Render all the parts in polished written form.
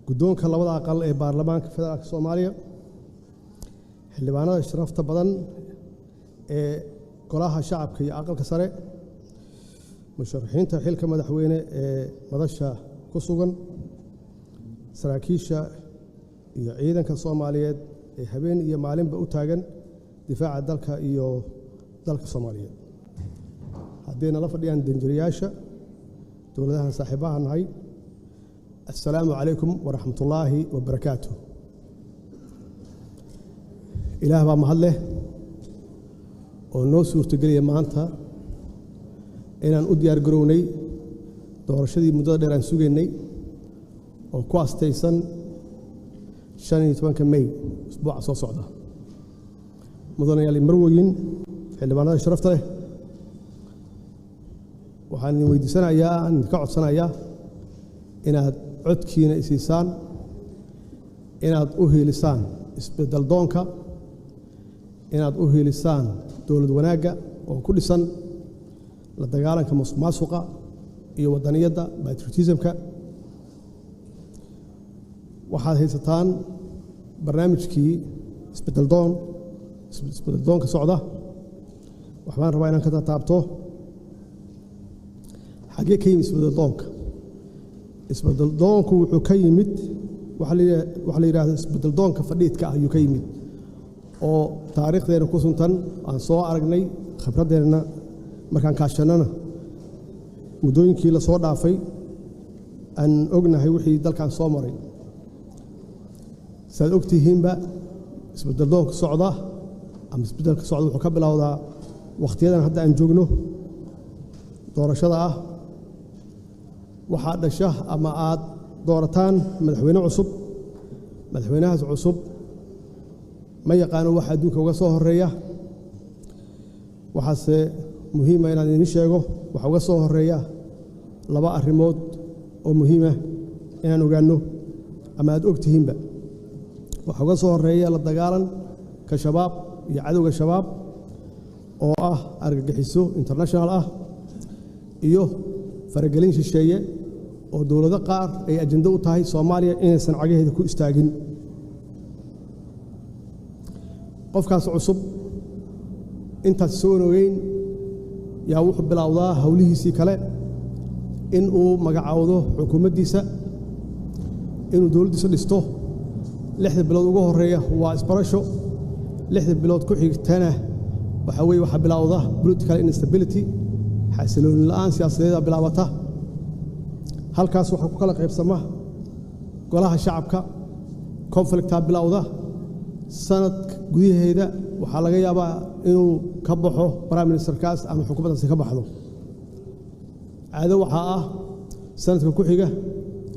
guddoonka labada aqal ee baarlamaanka federaalka Soomaaliya xildhibaanada sharafta badan ee golaha shacabka iyo aqalka sare musharaxiinta xilka madaxweyne ee madasha ku sugan saraakiisha iyo ciidanka Soomaaliyeed ee habeen iyo maalinba u taagan difaaca dalka iyo dalka Soomaaliyeed haddayna la fadhiyaan danjirayaasha dowladaha saaxiibaha nahay assalaamu calaykum waraxmatullaahi wabarakaatuh ilaah baa mahad leh oo noo suurtageliya maanta inaan u diyaar garownay doorashadii muddada dheer aan sugaynay oo ku astaysan 15 May usbuuca soo socda mudanayaal marweyn xildhibaanada sharafta leh waxaan weydiisanayaa aan ka codsanayaa inaad codkiina isiisaan inaad u heelisaan isbedel doonka inaad u heelisaan dowlad wanaagga oo ku dhisan la dagaalanka musuqmaasuqa iyo wadaniyadda patriotismka waxaad haysataan barnaamijkii isbedel doonka socda waxaan rabaa inaan ka taabto xagee ka yimid isbedel doonku wuxuu ka yimid waxa la yiraahdo isbedel doonka fadhiidka ayuu ka yimid oo taariikhdeena ku suntan aan soo aragnay khibradeena markaan kaashanana muddooyinkii la soo dhaafay aan ognahay wixii dalkan soo maray saad ogtihiinba isbedel doonka socda ama isbedelka socda wuxuu ka bilowdaa waqtiyadan hadda aan joogno doorashada ah waxaa dhasha ama aad doorataan madaxweyne cusub madaxweynahaas cusub ma yaqaano waxa adduunka uga soo horeeya waxaase muhiim ah inaan idin sheego waxa uga soo horeeya laba arrimood oo muhiim ah inaan ogaano ama aad ogtihiinba waxa uga soo horeeya la dagaalanka shabaab iyo cadowga shabaab oo ah argagixiso international ah iyo faragelin shisheeye oo dowlado qaar ay ajenda u tahay Soomaaliya inaysan cagaheeda ku istaagin qofkaas cusub intaas soo nogeyn yaa wuxuu bilowdaa hawlihiisii kale in uu magacaawdo xukuumaddiisa inuu dowladdiisa dhisto 6 bilood ugu horeeya waa isbarasho 6 bilood ku xigtana waxa bilowda political instability xasilooni la'aan siyaasadeed bilaabata halkaas waxa ku kala qaybsama golaha shacabka conflicta bilowda sanad gudaheeda waxa laga yaabaa inuu ka baxo prime minister kaas ama xukuumaddaasi ka baxdo caado waxa ah sanadka ku xiga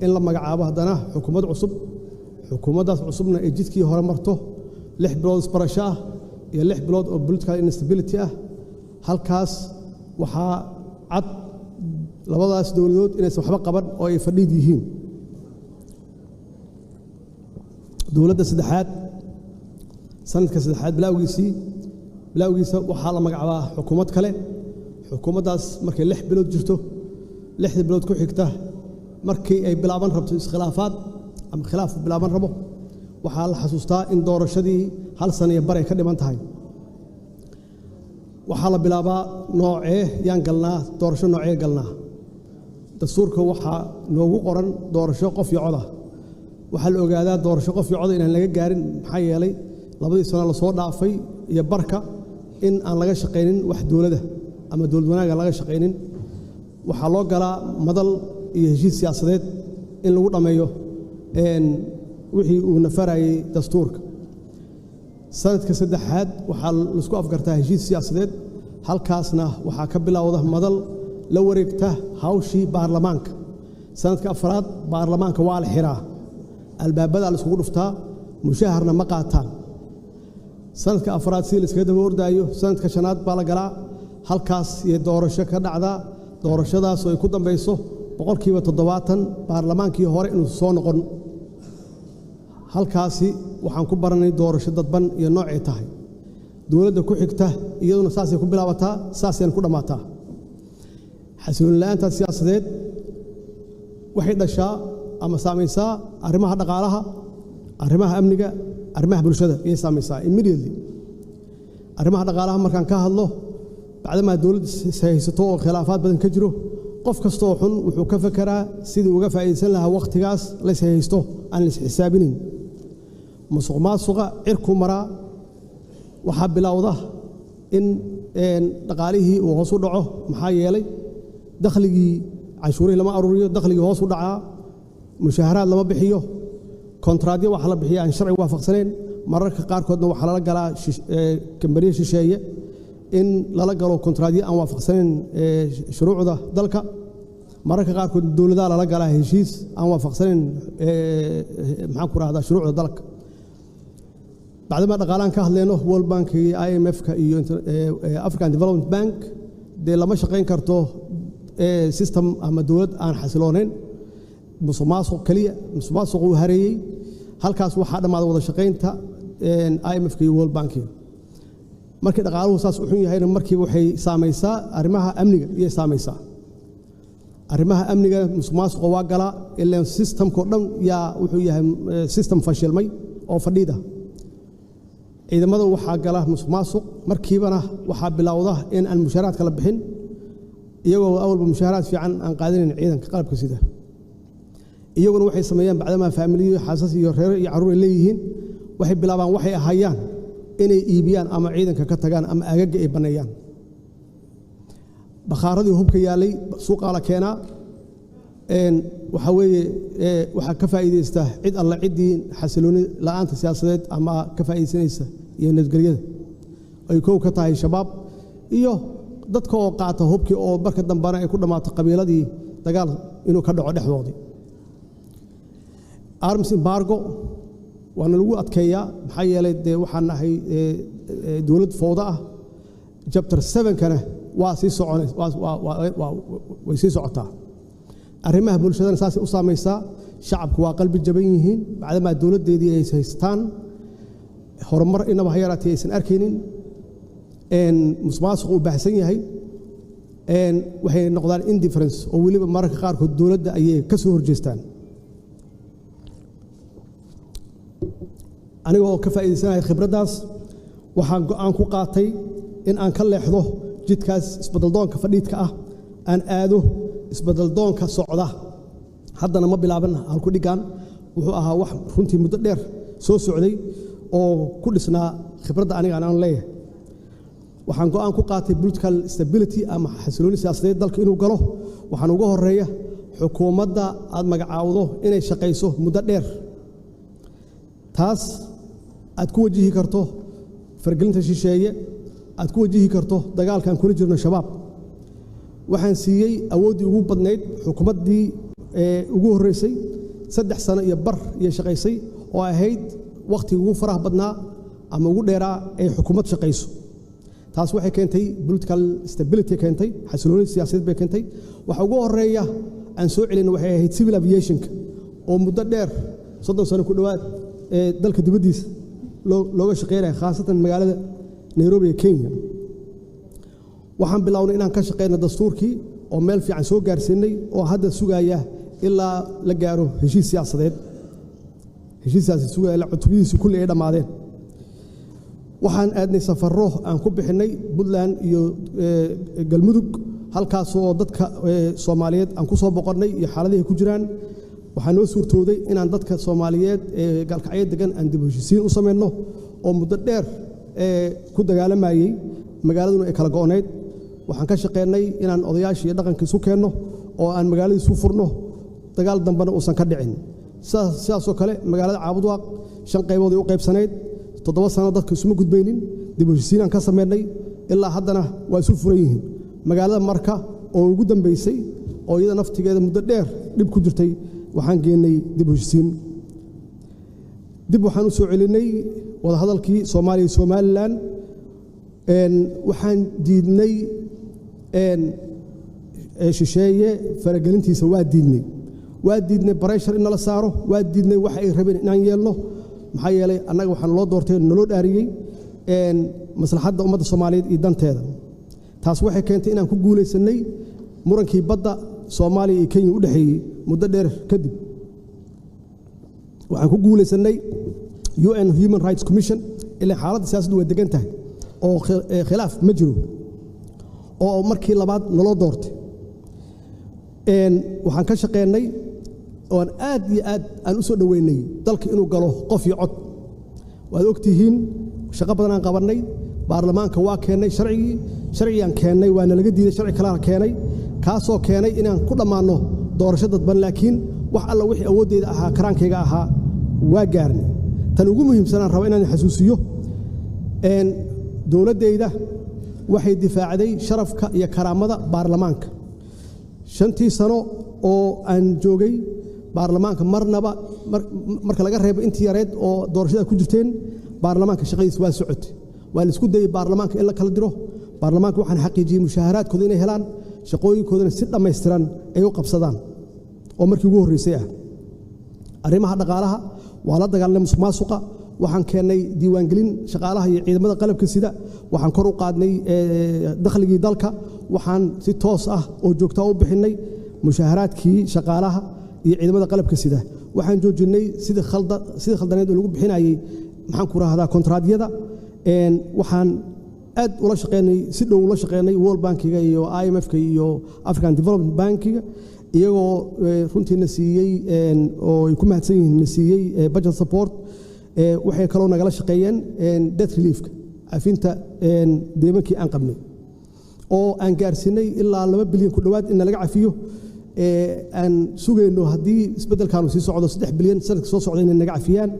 in la magacaabo haddana xukuumad cusub xukuumaddaas cusubna ay jidkii hore marto 6 bilood isbarasho ah iyo 6 bilood oo political instability ah halkaas waxaa cad labadaas dowladood inaysan waxba qaban oo ay fadhiid yihiin dowladda saddexaad sanadka saddexaad bilowgiisa waxaa la magacaabaa xukuumad kale xukuumaddaas markay 6 bilood jirto 6 bilood ku xigta markii ay bilaaban rabto iskhilaafaad ama khilaaf bilaaban rabo waxaa la xasuustaa in doorashadii 1 sano iyo bar ay ka dhiman tahay waxaa la bilaabaa noocee yaan galnaa doorasho noocee galnaa dastuurka waxaa noogu qoran doorasho qof iyo cod ah waxaa la ogaadaa doorasho qof iyo cod inaan laga gaarin maxaa yeelay 2 sano la soo dhaafay iyo barka in aan laga shaqaynin wax dowladda ama dowlad wanaaga laga shaqaynin waxaa loo galaa madal iyo heshiis siyaasadeed in lagu dhameeyo wixii uu nafarayay dastuurka sanadka saddexaad waxaa la isku afgartaa heshiis siyaasadeed halkaasna waxaa ka bilowda madal la wareegta hawshii baarlamaanka sanadka afraad baarlamaanka waa la xiraa albaabada la isugu dhuftaa mushaharna ma qaataan sanadka afraad si la iskaga daba ordaayo sanadka shanaad baa la galaa halkaas iyo doorasho ka dhacda doorashadaas oo ay ku dambayso 70% baarlamaankii hore inuu soo noqon halkaasi waxaan ku baranay doorasho dadban iyo noocay tahay dowladda ku xigta iyaduna saasay ku bilaabataa saasayna ku dhamaataa xasilooni la'aanta siyaasadeed waxay dhashaa ama saamaysaa arrimaha dhaqaalaha arrimaha amniga arrimaha bulshada iyo saamaysaa immediately arrimaha dhaqaalaha markaan ka hadlo bacdama dawladda haysato oo khilaafaad badan ka jiro qof kasta oo xun wuxuu ka fakaraa sidii uga faa'iideysan lahaa waqtigaas la haysto aan la xisaabinin musuqmaasuqa cirku maraa waxaa bilowda in dhaqaalihii uu hoos u dhaco maxaa yeelay dakhligii canshuurihii lama aruuriyo dakhligii hoos u dhacaa mushaaharaad lama bixiyo kontraadyo waxa la bixiya aan sharci waafaqsanayn mararka qaarkoodna waxaa lala galaa kambaniya shisheeye in lala galo kontraadyo aan waafaqsanayn shuruucda dalka mararka qaarkood dowladaha lala galaa heshiis aan waafaqsanayn maxaan ku rahdaa shuruucda dalka bacdama dhaqaalaan ka hadlayno World Bank iyo IMF-ka iyo African Development Bank dee lama shaqayn karto system ama dowlad aan xasiloonayn musuqmaasuq kaliya musuqmaasuq uu hareeyay halkaas waxaa dhamaaday wada shaqaynta IMF-ka iyo World Bank markii dhaqaaluhu saas u xun yahayna markiiba waxay saamaysaa arrimaha amniga iyo saamaysaa arrimaha amniga musuqmaasuqa waa galaa ilaa systemko dhan yaa wuxuu yahay system fashilmay oo fadhiida ciidamada waxaa gala musuqmaasuq markiibana waxaa bilowda in aan mushaaraadka la bixin iyagoo awalba mushaaraad fiican aan qaadanayn ciidanka qalabka sida iyaguna waxay sameeyaan bacdama faamiliyo xaasas iyo reer iyo caruur ay leeyihiin waxay bilaabaan waxay ahayaan inay iibiyaan ama ciidanka ka tagaan ama agaga ay baneeyaan bakhaaradii hubka yaalay suuqa la keenaa waxa weeye waxa ka faa'iideysta cid alla cidii xasilooni la'aanta siyaasadeed ama ka faa'iideysanaysa iyo nabadgelyada ay koow ka tahay shabaab iyo dadka oo qaata hubkii oo marka dambana ay ku dhamaato qabiiladii dagaal inuu ka dhaco dhexdoodii arms embargo waana lagu adkeeyaa maxaa yeelay dee waxaan nahay dowlad fowda ah chapter 7-kana waa sii soconay way sii socotaa arrimaha bulshadana saas u saamaysaa shacabku waa qalbi jaban yihiin bacdama dowladdeedii ay haystaan horumar inaba hayaraatay aysan arkaynin musuqmaasuq uu baahsan yahay waxay noqdaan indifference oo weliba mararka qaarkood dowladda ayay ka soo horjeestaan aniga oo ka faa'iideysanahay khibraddaas waxaan go'aan ku qaatay in aan ka leexdo jidkaas isbeddeldoonka fadhiidka ah aan aado isbeddeldoonka socda haddana ma bilaaban halku dhigaan wuxuu ahaa wax runtii muddo dheer soo socday oo ku dhisnaa khibradda aniga aan leeyahay waxaan go'aan ku qaatay political stability ama xasilooni siyaasadeed dalka inuu galo waxaan uga horeeya xukuumadda aad magacaawdo inay shaqayso muddo dheer taas aad ku wajihi karto fargelinta shisheeye aad ku wajihi karto dagaalkan kula jirno shabaab waxaan siiyey awooddii ugu badnayd xukuumaddii ugu horreysay 3 sano iyo bar iyo shaqaysay oo ahayd waqtiga ugu faraha badnaa ama ugu dheeraa ay xukuumad shaqayso taas waxay keentay political stability keentay xasilooni siyaasadeed bay keentay waxa ugu horeeya aan soo celin waxay ahayd civil aviation-ka oo muddo dheer 30 sano ku dhawaad dalka dibaddiisa looga shaqeynaya khaasatan magaalada Nairobi ee Kenya waxaan bilownay inaan ka shaqeyno dastuurkii oo meel fiican soo gaarsiinay oo hadda sugaya ilaa la gaaro heshiis siyaasadeed heshiisaasi sugaya la cutubadiisa kulli ay dhamaadeen waxaan aadnay safarro aan ku bixinay Puntland iyo Galmudug halkaas oo dadka Soomaaliyeed aan ku soo boqornay iyo xaaladihii ku jiraan waxaan noo suurtooday inaan dadka Soomaaliyeed ee galkacyo degan aan dib u heshiisiin u sameeyno oo muddo dheer ku dagaalamayay magaaladuna ay kala go'oneyd waxaan ka shaqeynay inaan odayaashii dhaqanka isu keenno oo aan magaalada isu furno dagaal dambana uusan ka dhicin sidaas oo kale magaalada Caabudwaaq 5 qaybood ay u qaybsaneyd 7 sano dadka isuma gudbaynin dib u heshiisiin aan ka sameynay ilaa haddana waa isu furan yihiin magaalada Marka oo ugu dambeysay oo iyada naftigeeda muddo dheer dib ku jirtay waxaan geenay dib u heshiisiin dib waxaan u soo celinay wada hadalkii Soomaaliya iyo Somaliland waxaan diidnay shisheeye faragelintiisa waa diidnay pressure in la saaro waa diidnay wax ay rabeen inaan yeelno maxaa yeelay annaga waxaan loo doortay naloo dhaariyay maslaxadda ummadda Soomaaliyeed iyo danteeda taas waxay keentay inaan ku guuleysanay murankii badda Soomaaliya iyo Kenya u dhaxeeyay muddo dheer kadib waxaan ku guulaysanay UN Human Rights Commission ilaa xaaladda siyaasaddu way degan tahay oo khilaaf ma jiro oo markii labaad naloo doortay waxaan ka shaqeynay oo aad iyo aad aan u soo dhaweynay dalka inuu galo qof iyo cod waad ogtihiin shaqo badan aan qabanay baarlamaanka waa keenay sharciyan keenay waana laga diiday sharci kale keenay kaasoo keenay inaan ku dhammaano doorasho dadban laakiin wax alla wixii awooddeeda ahaa karaankayga ahaa waa gaarnay tan ugu muhiimsanaan rabo inaan xasuusiyo dowladdayda waxay difaacday sharafka iyo karaamada baarlamaanka 5 sano oo aan joogay baarlamaanka marnaba marka laga reebo intii yareed oo doorashada ku jirteen baarlamaanka shaqadiisa waa socotay waa la isku dayay baarlamaanka in la kala diro baarlamaanka waxaan xaqiijiyay mushaharaadkooda inay helaan shaqooyinkoodana si dhammaystiran ay u qabsadaan oo markii ugu horreysay arrimaha dhaqaalaha waa la dagaalanay musuqmaasuqa waxaan keennay diiwaangelin shaqaalaha iyo ciidamada qalabka sida waxaan kor u qaadnay dakhligii dalka waxaan si toos ah oo joogto u bixinay mushaharaadkii shaqaalaha iyo ciidamada qalabka sida waxaan joojinay sidii khaldaneed oo lagu bixinayay maxaan ku raahdaa kontraadyada waxaan aad ula shaqeynay si dhow ula shaqeynay World Bankiga iyo IMF-ka iyo African Development Bankiga iyagoo runtiina siiyey oo ay ku mahadsan yihiin siiyey budget support waxay kaloo nagala shaqeeyeen debt relief-ka cafinta deemankii aan qabnay oo aan gaarsiinay ilaa 2 bilyan ku dhawaad in laga cafiyo aan sugayno haddii isbeddelkaanu sii socdo 3 bilyan sanadka soo socda inay naga cafiyaan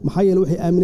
maxaa yeelay waxay aamineen